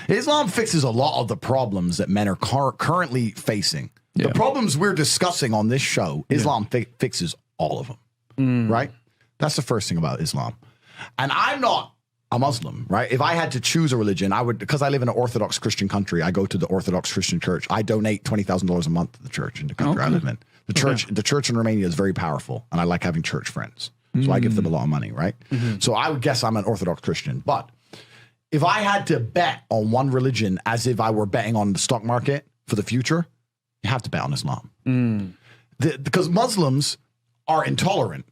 Islam fixes a lot of the problems that men are currently facing. The problems we're discussing on this show, Islam fixes all of them, right? That's the first thing about Islam. And I'm not a Muslim, right? If I had to choose a religion, I would, because I live in an Orthodox Christian country, I go to the Orthodox Christian church. I donate $20,000 a month to the church in the country I live in. The church in Romania is very powerful, and I like having church friends. So I give them a lot of money, right? So I would guess I'm an Orthodox Christian. But if I had to bet on one religion as if I were betting on the stock market for the future, you have to bet on Islam. Because Muslims are intolerant.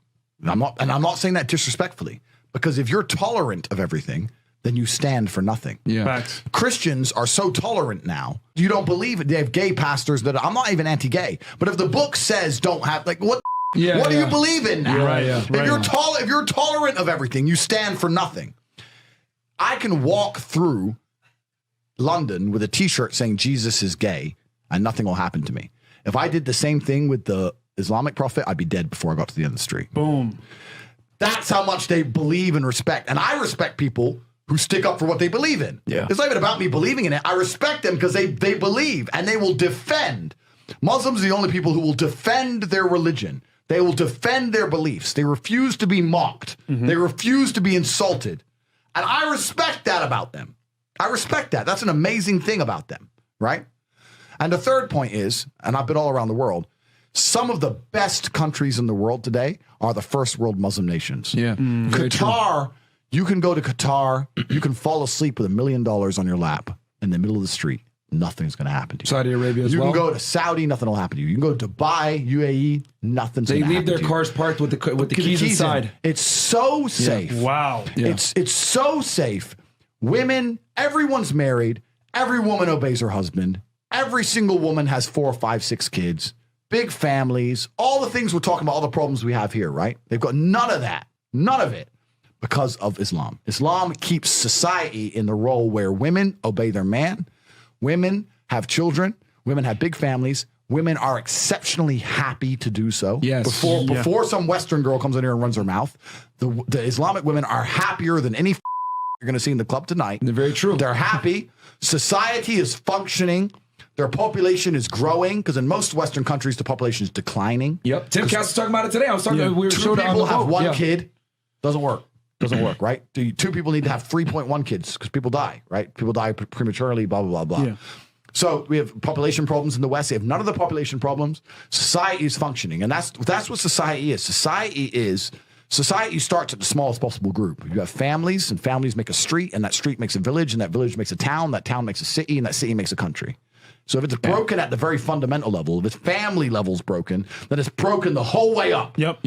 And I'm not saying that disrespectfully, because if you're tolerant of everything, then you stand for nothing. Facts. Christians are so tolerant now. You don't believe it. They have gay pastors that I'm not even anti-gay, but if the book says don't have, like, what do you believe in now? If you're tolerant of everything, you stand for nothing. I can walk through London with a t-shirt saying Jesus is gay and nothing will happen to me. If I did the same thing with the Islamic prophet, I'd be dead before I got to the end of the street. Boom. That's how much they believe and respect. And I respect people who stick up for what they believe in. It's not even about me believing in it. I respect them because they believe and they will defend. Muslims are the only people who will defend their religion. They will defend their beliefs. They refuse to be mocked. They refuse to be insulted. And I respect that about them. I respect that. That's an amazing thing about them, right? And the third point is, and I've been all around the world, some of the best countries in the world today are the first world Muslim nations. Qatar, you can go to Qatar, you can fall asleep with $1 million on your lap in the middle of the street. Nothing's going to happen to you. Saudi Arabia as well. You can go to Saudi, nothing will happen to you. You can go to Dubai, UAE, nothing's going to happen to you. They leave their cars parked with the keys inside. It's so safe. Wow. It's so safe. Women, everyone's married. Every woman obeys her husband. Every single woman has 4, 5, 6 kids. Big families. All the things we're talking about, all the problems we have here, right? They've got none of that. None of it. Because of Islam. Islam keeps society in the role where women obey their man. Women have children. Women have big families. Women are exceptionally happy to do so. Before some Western girl comes in here and runs her mouth, the Islamic women are happier than any you're going to see in the club tonight. They're very true. They're happy. Society is functioning. Their population is growing because in most Western countries, the population is declining. Yep. Tim Cass was talking about it today. I was talking. We were two people have one kid. Doesn't work. Doesn't work, right? Two people need to have 3.1 kids because people die, right? People die prematurely, blah, blah, blah, blah. So we have population problems in the West. They have none of the population problems. Society is functioning. And that's what society is. Society starts at the smallest possible group. You have families, and families make a street, and that street makes a village, and that village makes a town, that town makes a city, and that city makes a country. So if it's broken at the very fundamental level, if its family level's broken, then it's broken the whole way up. Yep.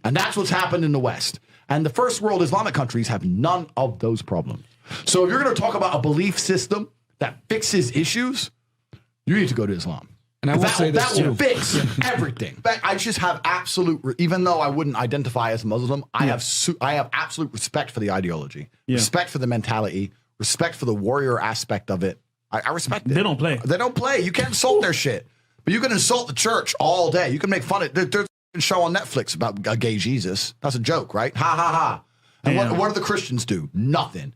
And that's what's happened in the West. And the first world Islamic countries have none of those problems. So if you're going to talk about a belief system that fixes issues, you need to go to Islam. And I will say this that will fix everything. I just have absolute, even though I wouldn't identify as Muslim, I have absolute respect for the ideology, respect for the mentality, respect for the warrior aspect of it. I respect it. They don't play. They don't play. You can't insult their shit. But you can insult the church all day. You can make fun of it. There's a show on Netflix about a gay Jesus. That's a joke, right? Ha, ha, ha. And what do the Christians do? Nothing.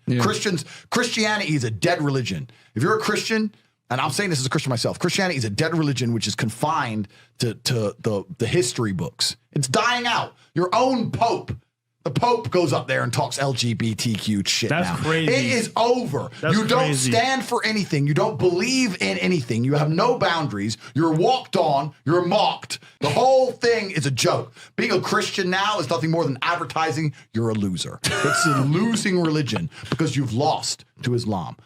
Christianity is a dead religion. If you're a Christian, and I'm saying this as a Christian myself, Christianity is a dead religion which is confined to the history books. It's dying out. Your own Pope. The Pope goes up there and talks LGBTQ shit now. That's crazy. It is over. You don't stand for anything. You don't believe in anything. You have no boundaries. You're walked on. You're mocked. The whole thing is a joke. Being a Christian now is nothing more than advertising you're a loser. It's a losing religion because you've lost to Islam.